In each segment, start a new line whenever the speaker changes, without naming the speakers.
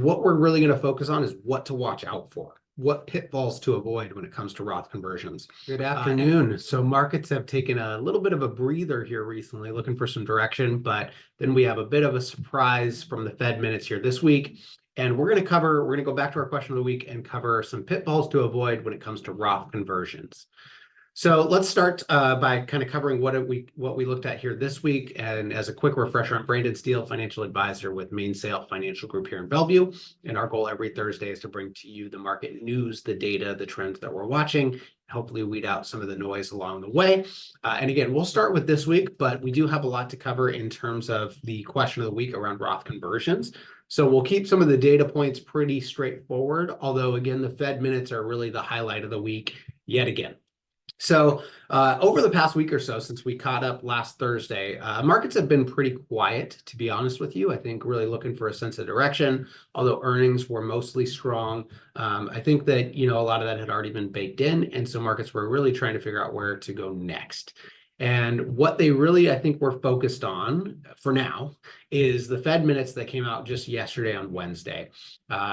What we're really going to focus on is what to watch out for, what pitfalls to avoid when it comes to Roth conversions. Good afternoon. So markets have taken a little bit of a breather here recently, looking for some direction, but then we have a bit of a surprise from the Fed minutes here this week. And we're going to go back to our question of the week and cover some pitfalls to avoid when it comes to Roth conversions. So let's start by kind of covering what we looked at here this week. And as a quick refresher, I'm Brandon Steele, financial advisor with Mainsail Financial Group here in Bellevue. And our goal every Thursday is to bring to you the market news, the data, the trends that we're watching, hopefully weed out some of the noise along the way. And again, we'll start with this week, but we do have a lot to cover in terms of the question of the week around Roth conversions. So we'll keep some of the data points pretty straightforward, although again, the Fed minutes are really the highlight of the week yet again. So over the past week or so, since we caught up last Thursday, markets have been pretty quiet, to be honest with you. I think really looking for a sense of direction, although earnings were mostly strong. I think that, a lot of that had already been baked in. And so markets were really trying to figure out where to go next. And what they really, I think, were focused on for now is the Fed minutes that came out just yesterday on Wednesday.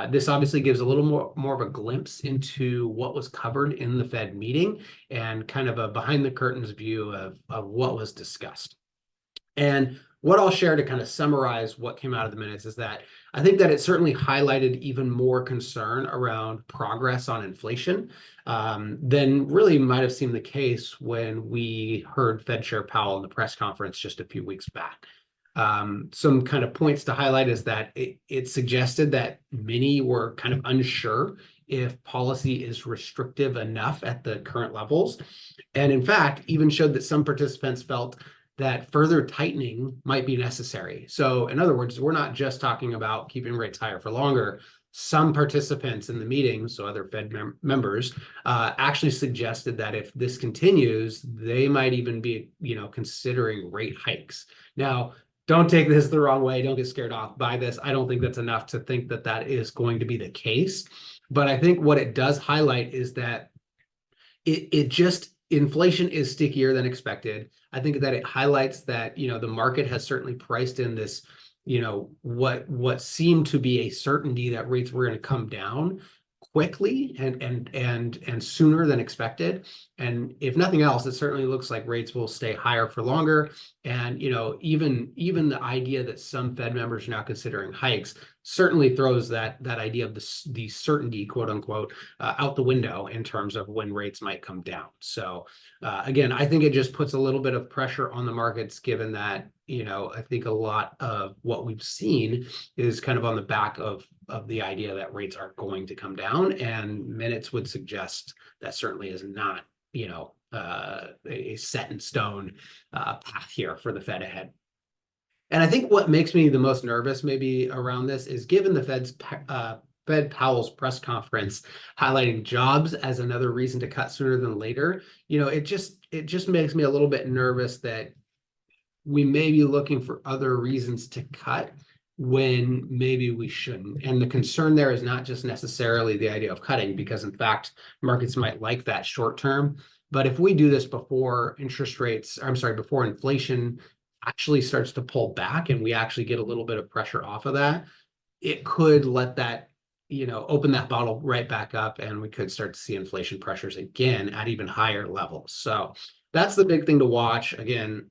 This obviously gives a little more of a glimpse into what was covered in the Fed meeting and kind of a behind the curtains view of what was discussed. And what I'll share to kind of summarize what came out of the minutes is that I think that it certainly highlighted even more concern around progress on inflation than really might have seemed the case when we heard Fed Chair Powell in the press conference just a few weeks back. Some kind of points to highlight is that it suggested that many were kind of unsure if policy is restrictive enough at the current levels. And in fact, even showed that some participants felt that further tightening might be necessary. So in other words, we're not just talking about keeping rates higher for longer. Some participants in the meeting, so other Fed members, actually suggested that if this continues, they might even be, considering rate hikes. Now, don't take this the wrong way. Don't get scared off by this. I don't think that's enough to think that that is going to be the case. But I think what it does highlight is that inflation is stickier than expected. I think that it highlights that, the market has certainly priced in this, what seemed to be a certainty that rates were going to come down quickly and sooner than expected. And if nothing else, it certainly looks like rates will stay higher for longer. And, even the idea that some Fed members are now considering hikes certainly throws that idea of the certainty, quote unquote, out the window in terms of when rates might come down. So again, I think it just puts a little bit of pressure on the markets, given that, I think a lot of what we've seen is kind of on the back of the idea that rates are going to come down, and minutes would suggest that certainly is not, a set in stone path here for the Fed ahead. And I think what makes me the most nervous maybe around this is given the Fed Powell's press conference highlighting jobs as another reason to cut sooner than later, it just makes me a little bit nervous that we may be looking for other reasons to cut when maybe we shouldn't. And the concern there is not just necessarily the idea of cutting, because in fact, markets might like that short term. But if we do this before before inflation actually starts to pull back and we actually get a little bit of pressure off of that, it could let that, open that bottle right back up, and we could start to see inflation pressures again at even higher levels. So that's the big thing to watch. Again,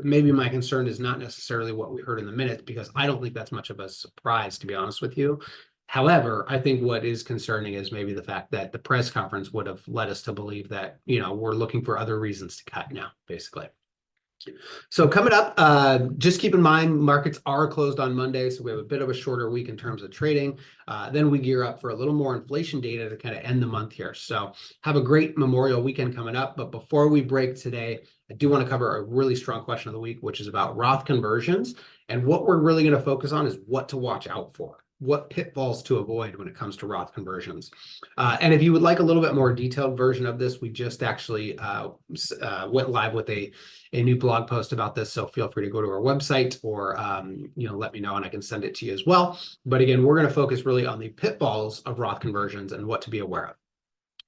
maybe my concern is not necessarily what we heard in the minutes, because I don't think that's much of a surprise, to be honest with you. However, I think what is concerning is maybe the fact that the press conference would have led us to believe that, we're looking for other reasons to cut now, basically. So coming up, just keep in mind, markets are closed on Monday, so we have a bit of a shorter week in terms of trading. Then we gear up for a little more inflation data to kind of end the month here. So have a great Memorial weekend coming up. But before we break today, I do want to cover a really strong question of the week, which is about Roth conversions. And what we're really going to focus on is what to watch out for, what pitfalls to avoid when it comes to Roth conversions. And if you would like a little bit more detailed version of this, we just actually went live with a new blog post about this. So feel free to go to our website or, let me know and I can send it to you as well. But again, we're going to focus really on the pitfalls of Roth conversions and what to be aware of.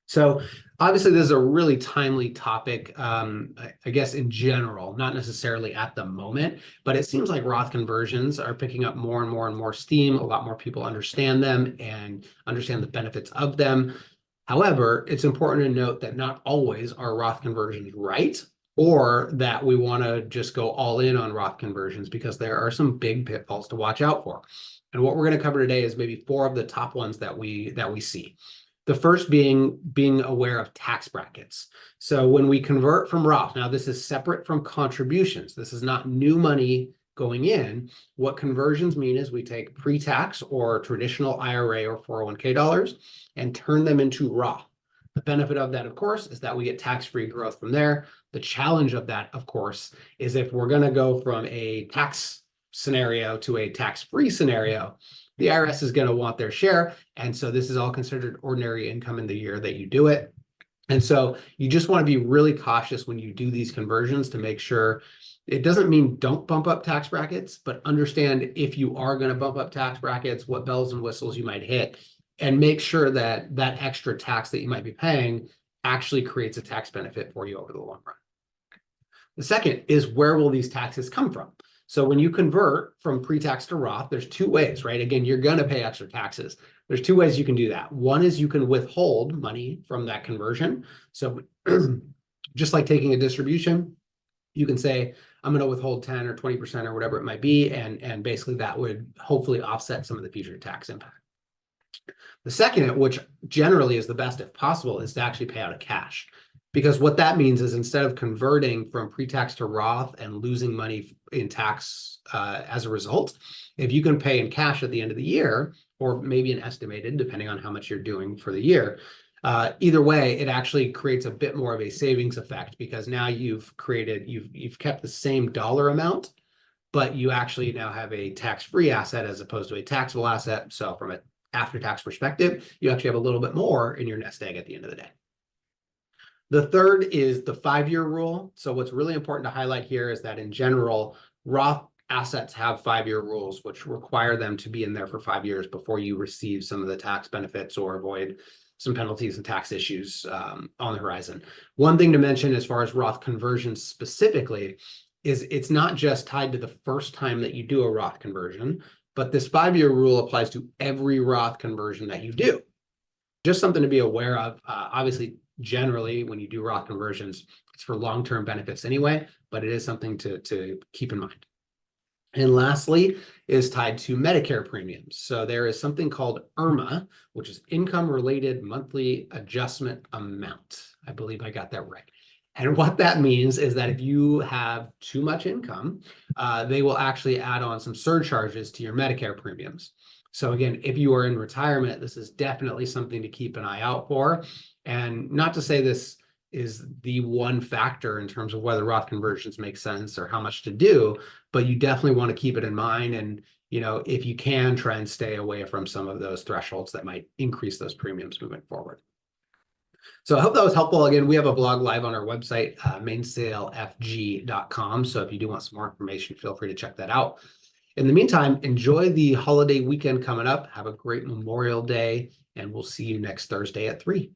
So obviously this is a really timely topic, I guess in general, not necessarily at the moment, but it seems like Roth conversions are picking up more and more and more steam. A lot more people understand them and understand the benefits of them. However, it's important to note that not always are Roth conversions right, or that we want to just go all in on Roth conversions, because there are some big pitfalls to watch out for. And what we're going to cover today is maybe 4 of the top ones that we see. The first being aware of tax brackets. So when we convert from Roth, now this is separate from contributions. This is not new money going in. What conversions mean is we take pre-tax or traditional IRA or 401k dollars and turn them into Roth. The benefit of that, of course, is that we get tax-free growth from there. The challenge of that, of course, is if we're going to go from a tax scenario to a tax-free scenario, the IRS is going to want their share. And so this is all considered ordinary income in the year that you do it. And so you just want to be really cautious when you do these conversions to make sure. It doesn't mean don't bump up tax brackets, but understand if you are going to bump up tax brackets, what bells and whistles you might hit, and make sure that that extra tax that you might be paying actually creates a tax benefit for you over the long run. The second is, where will these taxes come from? So when you convert from pre-tax to Roth, there's 2 ways, right? Again, you're going to pay extra taxes. There's 2 ways you can do that. One is you can withhold money from that conversion. So just like taking a distribution, you can say, I'm going to withhold 10 or 20% or whatever it might be. And basically that would hopefully offset some of the future tax impact. The second, which generally is the best if possible, is to actually pay out of cash. Because what that means is, instead of converting from pre-tax to Roth and losing money in tax as a result, if you can pay in cash at the end of the year, or maybe an estimated, depending on how much you're doing for the year, either way, it actually creates a bit more of a savings effect, because now you've kept the same dollar amount, but you actually now have a tax-free asset as opposed to a taxable asset. So from an after-tax perspective, you actually have a little bit more in your nest egg at the end of the day. The third is the 5-year rule. So what's really important to highlight here is that in general, Roth assets have 5-year rules, which require them to be in there for 5 years before you receive some of the tax benefits or avoid some penalties and tax issues on the horizon. One thing to mention as far as Roth conversions specifically is it's not just tied to the first time that you do a Roth conversion, but this 5-year rule applies to every Roth conversion that you do. Just something to be aware of. Obviously, generally, when you do Roth conversions, it's for long-term benefits anyway, but it is something to keep in mind. And lastly is tied to Medicare premiums. So there is something called IRMA, which is Income Related Monthly Adjustment Amount. I believe I got that right. And what that means is that if you have too much income, they will actually add on some surcharges to your Medicare premiums. So again, if you are in retirement, this is definitely something to keep an eye out for. And not to say this is the one factor in terms of whether Roth conversions make sense or how much to do, but you definitely want to keep it in mind. And, if you can, try and stay away from some of those thresholds that might increase those premiums moving forward. So I hope that was helpful. Again, we have a blog live on our website, mainsailfg.com. So if you do want some more information, feel free to check that out. In the meantime, enjoy the holiday weekend coming up. Have a great Memorial Day, and we'll see you next Thursday at 3.